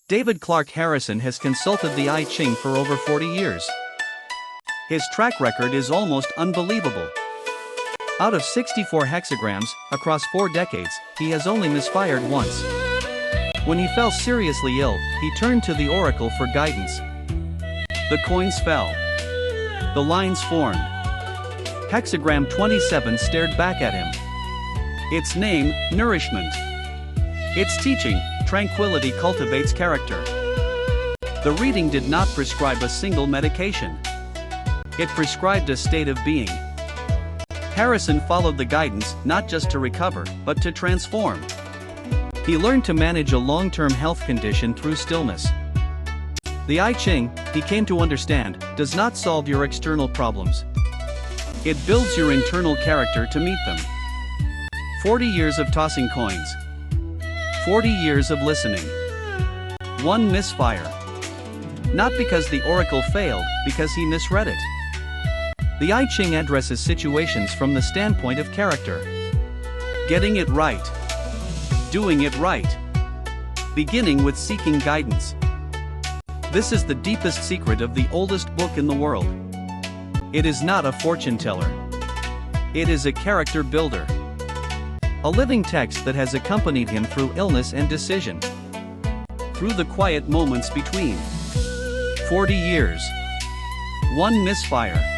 David Clark Harrison has consulted the I Ching for over 40 years. His track record is almost unbelievable. Out of 64 hexagrams, across 4 decades, he has only misfired once. When he fell seriously ill, he turned to the oracle for guidance. The coins fell. The lines formed. Hexagram 27 stared back at him. Its name, nourishment. Its teaching, tranquility cultivates character. The reading did not prescribe a single medication. It prescribed a state of being. Harrison followed the guidance not just to recover, but to transform. He learned to manage a long-term health condition through stillness. The I Ching, he came to understand, does not solve your external problems. It builds your internal character to meet them. 40 years of tossing coins. 40 years of listening. 1 misfire. Not because the oracle failed, because he misread it. The I Ching addresses situations from the standpoint of character. Getting it right. Doing it right. Beginning with seeking guidance. This is the deepest secret of the oldest book in the world. It is not a fortune teller. It is a character builder. A living text that has accompanied him through illness and decision. Through the quiet moments between. 40 years. 1 misfire.